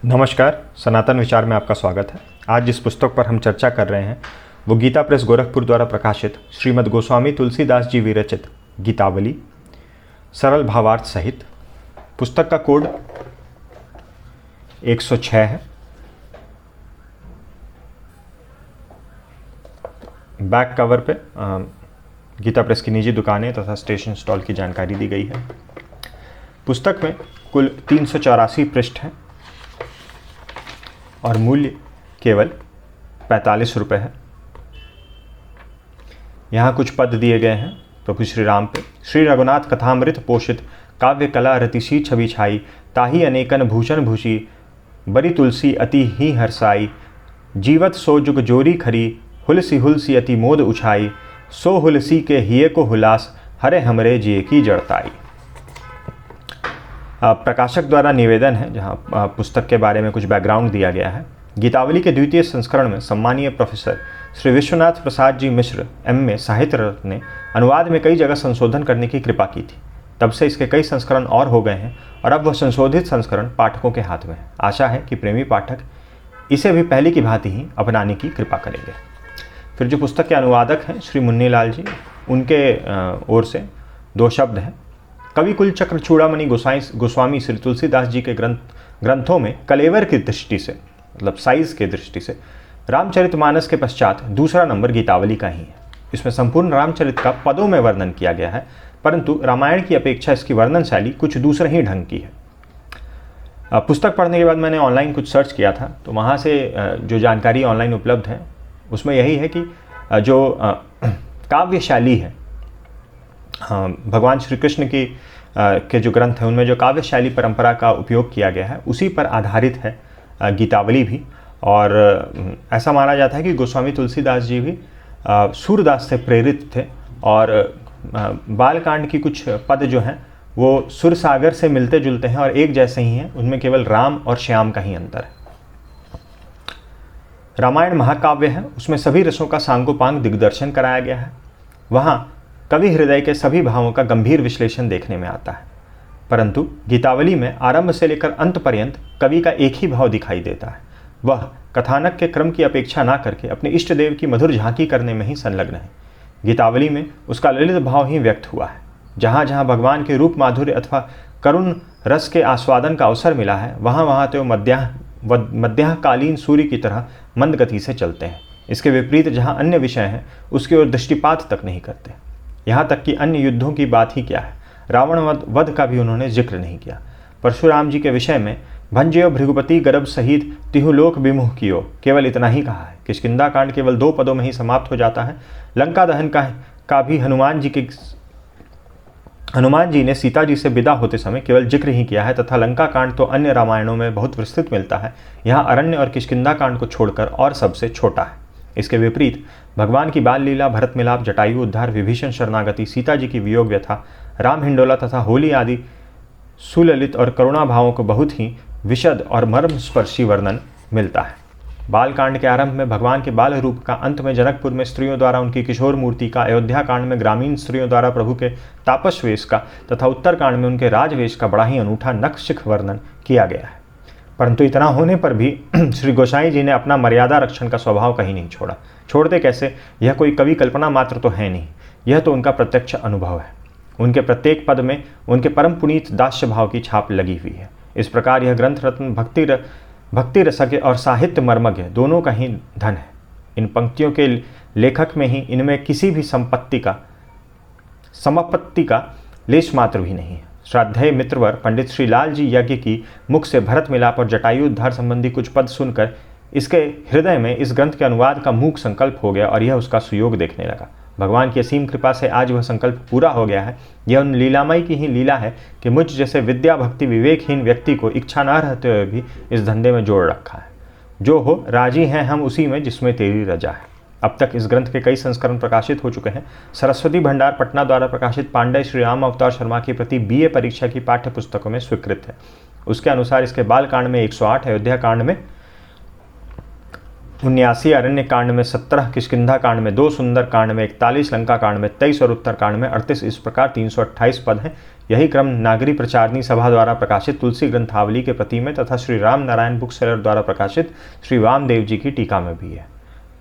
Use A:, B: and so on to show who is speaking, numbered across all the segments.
A: नमस्कार, सनातन विचार में आपका स्वागत है। आज जिस पुस्तक पर हम चर्चा कर रहे हैं वो गीता प्रेस गोरखपुर द्वारा प्रकाशित श्रीमद् गोस्वामी तुलसीदास जी विरचित गीतावली सरल भावार्थ सहित। पुस्तक का कोड 106 है। बैक कवर पे गीता प्रेस की निजी दुकानें तथा स्टेशन स्टॉल की जानकारी दी गई है। पुस्तक में कुल 384 पृष्ठ हैं और मूल्य केवल 45 रुपये है। यहाँ कुछ पद दिए गए हैं प्रभु श्री राम पे। श्री रघुनाथ कथामृत पोषित काव्य कला रतिशी छवि छाई, ताही अनेकन भूषण भूषी, बरी तुलसी अति ही हरसाई, जीवत सो जुग जोरी खरी, हुलसी अति मोद उछाई, सो हुलसी के हिये को हुलास, हरे हमरे जिये की जड़ताई। प्रकाशक द्वारा निवेदन है जहाँ पुस्तक के बारे में कुछ बैकग्राउंड दिया गया है। गीतावली के द्वितीय संस्करण में सम्मानीय प्रोफेसर श्री विश्वनाथ प्रसाद जी मिश्र MA साहित्य रत्न ने अनुवाद में कई जगह संशोधन करने की कृपा की थी। तब से इसके कई संस्करण और हो गए हैं और अब वह संशोधित संस्करण पाठकों के हाथ में है। आशा है कि प्रेमी पाठक इसे भी पहले की भांति ही अपनाने की कृपा करेंगे। फिर जो पुस्तक के अनुवादक हैं श्री मुन्नीलाल जी, उनके ओर से दो शब्द हैं। कवि कुलचक्र चूड़ामणि गोस्वामी श्री तुलसीदास जी के ग्रंथों में कलेवर की दृष्टि से, मतलब साइज के दृष्टि से, रामचरितमानस के पश्चात दूसरा नंबर गीतावली का ही है। इसमें संपूर्ण रामचरित का पदों में वर्णन किया गया है, परंतु रामायण की अपेक्षा इसकी वर्णन शैली कुछ दूसरे ही ढंग की है। पुस्तक पढ़ने के बाद मैंने ऑनलाइन कुछ सर्च किया था, तो वहाँ से जो जानकारी ऑनलाइन उपलब्ध है उसमें यही है कि जो काव्य शैली है, भगवान श्री कृष्ण की के जो ग्रंथ हैं उनमें जो काव्य शैली परंपरा का उपयोग किया गया है उसी पर आधारित है गीतावली भी। और ऐसा माना जाता है कि गोस्वामी तुलसीदास जी भी सूरदास से प्रेरित थे और बालकांड की कुछ पद जो हैं वो सुर सागर से मिलते जुलते हैं और एक जैसे ही हैं। उनमें केवल राम और श्याम का ही अंतर है। रामायण महाकाव्य है, उसमें सभी रसों का सांगोपांग दिग्दर्शन कराया गया है। वहाँ कवि हृदय के सभी भावों का गंभीर विश्लेषण देखने में आता है, परंतु गीतावली में आरंभ से लेकर अंत पर्यंत कवि का एक ही भाव दिखाई देता है। वह कथानक के क्रम की अपेक्षा ना करके अपने इष्ट देव की मधुर झांकी करने में ही संलग्न है। गीतावली में उसका ललित भाव ही व्यक्त हुआ है। जहाँ जहाँ भगवान के रूप माधुर्य अथवा करुण रस के आस्वादन का अवसर मिला है, वहाँ वहाँ तो मध्याह्नकालीन सूर्य की तरह मंद गति से चलते हैं। इसके विपरीत जहाँ अन्य विषय हैं उसकी ओर दृष्टिपात तक नहीं करते। यहाँ तक कि अन्य युद्धों की बात ही क्या है, रावण वध का भी उन्होंने जिक्र नहीं किया। परशुराम जी के विषय में भंजयो भृगुपति गर्भ सहित तिहु लोक विमुह कियो, केवल इतना ही कहा है। किष्किंधा कांड केवल 2 पदों में ही समाप्त हो जाता है। लंका दहन का भी हनुमान जी ने सीता जी से विदा होते समय केवल जिक्र ही किया है तथा लंका कांड तो अन्य रामायणों में बहुत विस्तृत मिलता है। यहाँ अरण्य और किष्किंधा कांड को छोड़कर और सबसे छोटा है। इसके विपरीत भगवान की बाल लीला, भरत मिलाप, जटायु उद्धार, विभीषण शरणागति, सीता जी की वियोग व्यथा, राम हिंडोला तथा होली आदि सुललित और करुणा भावों को बहुत ही विशद और मर्मस्पर्शी वर्णन मिलता है। बालकांड के आरंभ में भगवान के बाल रूप का, अंत में जनकपुर में स्त्रियों द्वारा उनकी किशोर मूर्ति का, अयोध्या कांड में ग्रामीण स्त्रियों द्वारा प्रभु के तापस वेश का तथा उत्तर कांड में उनके राजवेश का बड़ा ही अनूठा नखशिख वर्णन किया गया है। परंतु इतना होने पर भी श्री गोसाई जी ने अपना मर्यादा रक्षण का स्वभाव कहीं नहीं छोड़ा। छोड़ते कैसे? यह कोई कवि कल्पना मात्र तो है नहीं, यह तो उनका प्रत्यक्ष अनुभव है। उनके प्रत्येक पद में उनके परम पुनीत दास्य भाव की छाप लगी हुई है। इस प्रकार यह ग्रंथ रत्न भक्ति रसज्ञ और साहित्य मर्मज्ञ दोनों का ही धन है। इन पंक्तियों के लेखक में ही इनमें किसी भी समपत्ति का लेश मात्र भी नहीं है। श्राद्धेय मित्रवर पंडित श्री लाल जी याज्ञ की मुख से भरत मिलाप और जटायु उद्धार संबंधी कुछ पद सुनकर इसके हृदय में इस ग्रंथ के अनुवाद का मूक संकल्प हो गया और यह उसका सुयोग देखने लगा। भगवान की असीम कृपा से आज वह संकल्प पूरा हो गया है। यह उन लीलामय की ही लीला है कि मुझ जैसे विद्या भक्ति विवेकहीन व्यक्ति को इच्छा न रहते हुए भी इस धंधे में जोड़ रखा है। जो हो राजी हैं हम उसी में जिसमें तेरी रजा है। अब तक इस ग्रंथ के कई संस्करण प्रकाशित हो चुके हैं। सरस्वती भंडार पटना द्वारा प्रकाशित पांडे श्री राम अवतार शर्मा की प्रति BA परीक्षा की पाठ्य पुस्तकों में स्वीकृत है। उसके अनुसार इसके बाल कांड में 108, अयोध्या कांड में 79 अरण्य कांड में 17, किष्किंधा कांड में 2, सुंदर कांड में 41, लंका कांड में 23 और उत्तर कांड में 38। इस प्रकार 328 पद हैं। यही क्रम नागरी प्रचारणी सभा द्वारा प्रकाशित तुलसी ग्रंथावली के प्रति में तथा श्री राम नारायण बुक सेलर द्वारा प्रकाशित श्री वामदेव जी की टीका में भी है।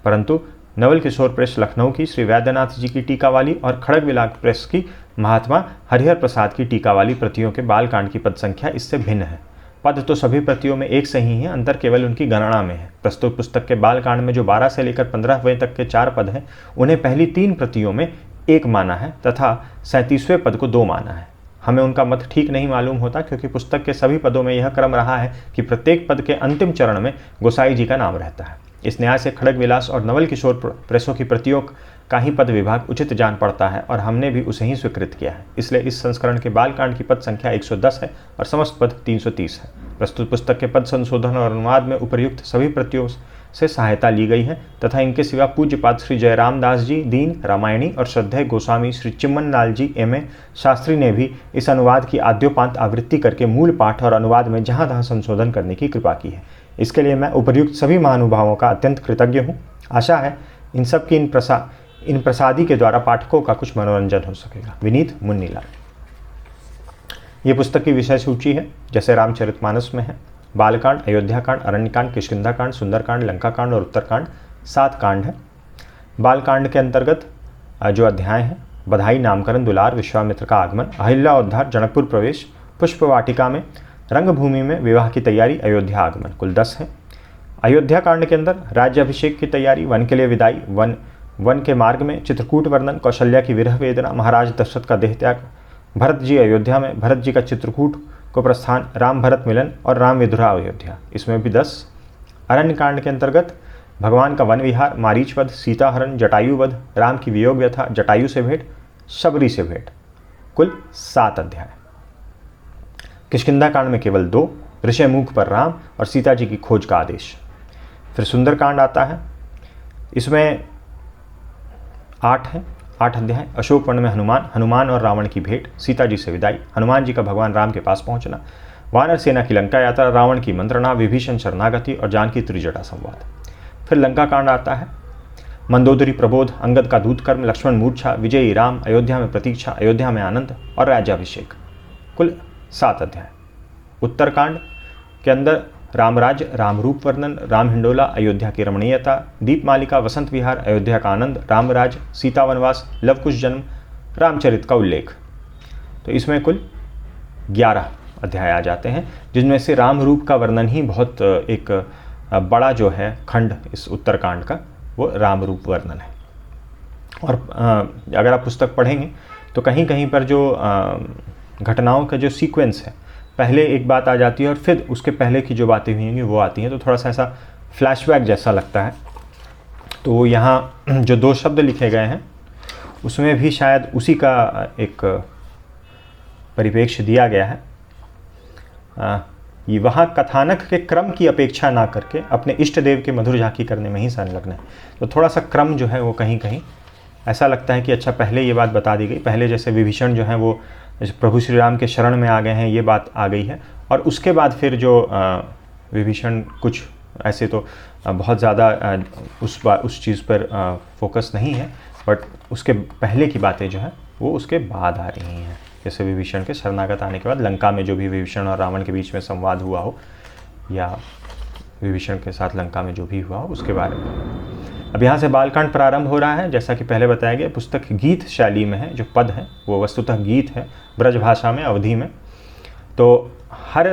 A: परंतु नवल किशोर प्रेस लखनऊ की श्री वैद्यनाथ जी की टीका वाली और खड़ग विलास प्रेस की महात्मा हरिहर प्रसाद की टीका वाली प्रतियों के बालकांड की पद संख्या इससे भिन्न है। पद तो सभी प्रतियों में एक सही है, अंतर केवल उनकी गणना में है। प्रस्तुत पुस्तक के बालकांड में जो 12 से लेकर 15वें तक के 4 पद हैं, उन्हें पहली 3 प्रतियों में 1 माना है तथा 37वें पद को 2 माना है। हमें उनका मत ठीक नहीं मालूम होता, क्योंकि पुस्तक के सभी पदों में यह क्रम रहा है कि प्रत्येक पद के अंतिम चरण में गोसाई जी का नाम रहता है। इस न्याय से खड़ग विलास और नवल किशोर प्रेसों की प्रतियों का ही पद विभाग उचित जान पड़ता है और हमने भी उसे ही स्वीकृत किया है। इसलिए इस संस्करण के बालकांड की पद संख्या 110 है और समस्त पद 330 है। प्रस्तुत पुस्तक के पद संशोधन और अनुवाद में उपर्युक्त सभी प्रतियों से सहायता ली गई है तथा इनके सिवा पूज्यपाद श्री जयराम दास जी दीन रामायणी और श्रद्धेय गोस्वामी श्री चिम्मन लाल जी M.A. शास्त्री ने भी इस अनुवाद की आद्योपांत आवृत्ति करके मूल पाठ और अनुवाद में जहाँ तहाँ संशोधन करने की कृपा की है। इसके लिए मैं उपर्युक्त सभी महानुभावों का अत्यंत कृतज्ञ हूँ। आशा है इन सब की इन प्रसादी के द्वारा पाठकों का कुछ मनोरंजन हो सकेगा। विनीत मुन्नीलाल। ये पुस्तक की विषय सूची है जैसे रामचरितमानस में है। बालकांड, अयोध्याकांड, अरण्यकांड, किष्किंधाकांड, सुंदरकांड, लंकाकांड और उत्तरकांड 7 कांड है। बालकांड के अंतर्गत जो अध्याय हैं, बधाई, नामकरण, दुलार, विश्वामित्र का आगमन, अहिल्या उद्धार, जनकपुर प्रवेश, पुष्प वाटिका में, रंगभूमि में विवाह की तैयारी, अयोध्या आगमन, कुल 10 हैं। अयोध्या कांड के अंदर राज्याभिषेक की तैयारी, वन के लिए विदाई, वन के मार्ग में चित्रकूट वर्णन, कौशल्या की विरह वेदना, महाराज दशरथ का देहत्याग, भरत जी अयोध्या में, भरत जी का चित्रकूट को प्रस्थान, राम भरत मिलन और राम विधुरा अयोध्या, इसमें भी 10। अरण्य कांड के अंतर्गत भगवान का वन विहार, मारीच वध, सीता हरण, जटायु वध, राम की वियोग व्यथा, जटायु से भेंट, शबरी से भेंट, कुल 7 अध्याय। किष्किंधा कांड में केवल 2, ऋषमुख पर राम और सीता जी की खोज का आदेश। फिर सुंदरकांड आता है, इसमें 8 है, 8 अध्याय। अशोक वन में हनुमान और रावण की भेंट, सीता जी से विदाई, हनुमान जी का भगवान राम के पास पहुंचना, वानर सेना की लंका यात्रा, रावण की मंत्रणा, विभीषण शरणागति और जानकी त्रिजटा संवाद। फिर लंका कांड आता है, मंदोदरी प्रबोध, अंगद का दूत कर्म, लक्ष्मण मूर्छा, विजयी राम, अयोध्या में प्रतीक्षा, अयोध्या में आनंद और राज्याभिषेक, कुल 7 अध्याय। उत्तरकांड के अंदर रामराज, रामरूप वर्णन, राम हिंडोला, अयोध्या की रमणीयता, दीपमालिका, वसंत विहार, अयोध्या का आनंद, रामराज, सीता वनवास, लवकुश जन्म, रामचरित का उल्लेख। तो इसमें कुल 11 अध्याय आ जाते हैं, जिनमें से रामरूप का वर्णन ही बहुत एक बड़ा जो है खंड इस उत्तरकांड का, वो रामरूप वर्णन है। और अगर आप पुस्तक पढ़ेंगे तो कहीं कहीं पर जो घटनाओं का जो सीक्वेंस है, पहले एक बात आ जाती है और फिर उसके पहले की जो बातें हुई होंगी वो आती हैं, तो थोड़ा सा ऐसा फ्लैशबैक जैसा लगता है। तो यहाँ जो 2 शब्द लिखे गए हैं उसमें भी शायद उसी का एक परिप्रेक्ष्य दिया गया है। ये वहाँ कथानक के क्रम की अपेक्षा ना करके अपने इष्ट देव के मधुर झांकी करने में ही संलग्न है। तो थोड़ा सा क्रम जो है वो कहीं कहीं ऐसा लगता है कि अच्छा पहले ये बात बता दी गई, पहले जैसे विभीषण जो है वो प्रभु श्री राम के शरण में आ गए हैं, ये बात आ गई है, और उसके बाद फिर जो विभीषण कुछ ऐसे तो बहुत ज़्यादा उस चीज़ पर फोकस नहीं है, बट उसके पहले की बातें जो है वो उसके बाद आ रही हैं। जैसे विभीषण के शरणागत आने के बाद लंका में जो भी विभीषण और रावण के बीच में संवाद हुआ हो, या विभीषण के साथ लंका में जो भी हुआ हो, उसके बारे में। अब यहाँ से बालकांड प्रारंभ हो रहा है। जैसा कि पहले बताया गया, पुस्तक गीत शैली में है, जो पद है वो वस्तुतः गीत है, ब्रज भाषा में, अवधि में। तो हर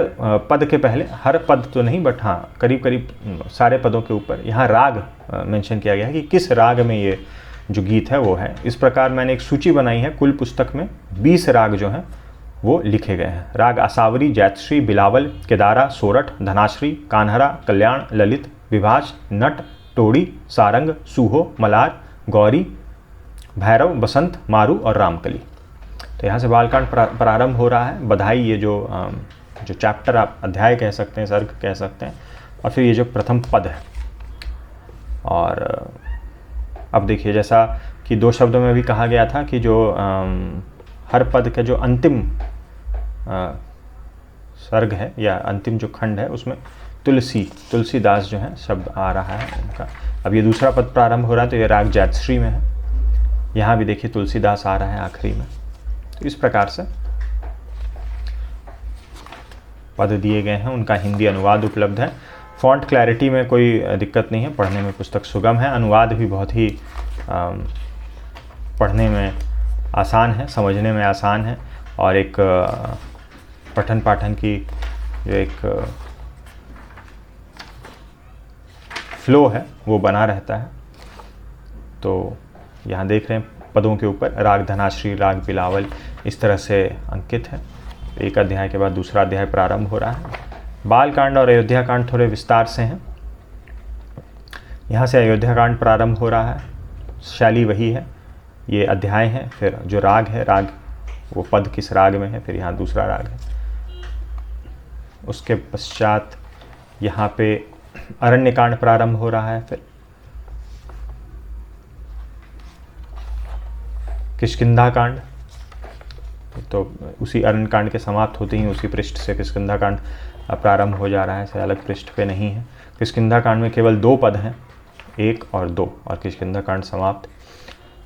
A: पद के पहले, हर पद तो नहीं बट हाँ करीब करीब सारे पदों के ऊपर यहाँ राग मेंशन किया गया है कि किस राग में ये जो गीत है वो है। इस प्रकार मैंने एक सूची बनाई है, कुल पुस्तक में 20 राग जो हैं वो लिखे गए हैं। राग आसावरी, जैतश्री, बिलावल, केदारा, सोरठ, धनाश्री, कान्हरा, कल्याण, ललित, विभास, नट, टोड़ी, सारंग, सूहो, मलार, गौरी, भैरव, बसंत, मारू और रामकली। तो यहाँ से बालकांड प्रारंभ हो रहा है। बधाई ये जो चैप्टर आप अध्याय कह सकते हैं, सर्ग कह सकते हैं, और फिर ये जो प्रथम पद है। और अब देखिए, जैसा कि 2 शब्दों में भी कहा गया था कि जो हर पद का जो अंतिम सर्ग है या अंतिम जो खंड है उसमें तुलसीदास जो है शब्द आ रहा है उनका। अब ये दूसरा पद प्रारंभ हो रहा है तो ये राग जातश्री में है। यहाँ भी देखिए तुलसीदास आ रहा है आखिरी में। तो इस प्रकार से पद दिए गए हैं, उनका हिंदी अनुवाद उपलब्ध है। फॉन्ट क्लैरिटी में कोई दिक्कत नहीं है, पढ़ने में पुस्तक सुगम है। अनुवाद भी बहुत ही पढ़ने में आसान है, समझने में आसान है, और एक पठन पाठन की जो एक फ्लो है वो बना रहता है। तो यहाँ देख रहे हैं पदों के ऊपर राग धनाश्री, राग बिलावल इस तरह से अंकित है। एक अध्याय के बाद दूसरा अध्याय प्रारंभ हो रहा है। बाल कांड और अयोध्या कांड थोड़े विस्तार से हैं। यहाँ से अयोध्या कांड प्रारंभ हो रहा है, शैली वही है, ये अध्याय है। फिर जो राग है, राग वो पद किस राग में है, फिर यहाँ दूसरा राग है। उसके पश्चात यहाँ पे अरण्य कांड प्रारंभ हो रहा है। फिर किष्किंधा कांड, तो उसी अरण्य कांड के समाप्त होते ही उसी पृष्ठ से किष्किंधा कांड प्रारंभ हो जा रहा है, से अलग पृष्ठ पे नहीं है। किष्किंधा कांड में केवल 2 पद हैं, 1 और 2, और किष्किंधा कांड समाप्त।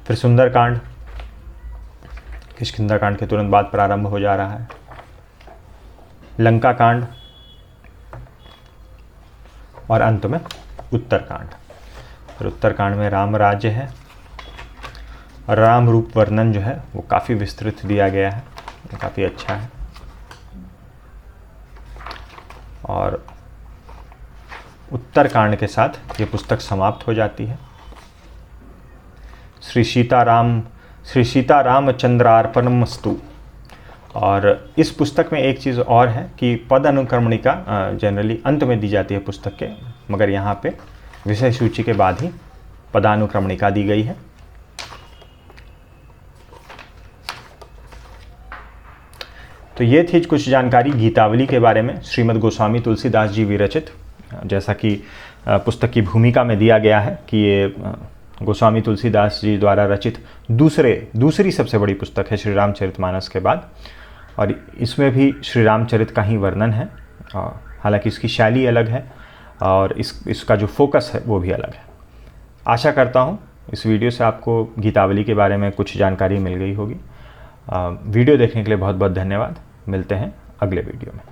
A: फिर सुंदर कांड किष्किंधा कांड के तुरंत बाद प्रारंभ हो जा रहा है। लंका कांड और अंत में उत्तर कांड। फिर उत्तर कांड में राम राज्य है और राम रूप वर्णन जो है वो काफ़ी विस्तृत दिया गया है, काफ़ी अच्छा है। और उत्तर कांड के साथ ये पुस्तक समाप्त हो जाती है। श्री सीतारामचंद्रार्पणमस्तु। और इस पुस्तक में एक चीज़ और है कि पद अनुक्रमणिका जनरली अंत में दी जाती है पुस्तक के, मगर यहाँ पे विषय सूची के बाद ही पदानुक्रमणिका दी गई है। तो ये थी कुछ जानकारी गीतावली के बारे में, श्रीमद् गोस्वामी तुलसीदास जी विरचित। जैसा कि पुस्तक की भूमिका में दिया गया है कि ये गोस्वामी तुलसीदास जी द्वारा रचित दूसरी सबसे बड़ी पुस्तक है श्री रामचरितमानस के बाद, और इसमें भी श्री रामचरित का ही वर्णन है। हालांकि इसकी शैली अलग है और इसका जो फोकस है वो भी अलग है। आशा करता हूँ इस वीडियो से आपको गीतावली के बारे में कुछ जानकारी मिल गई होगी। वीडियो देखने के लिए बहुत बहुत धन्यवाद। मिलते हैं अगले वीडियो में।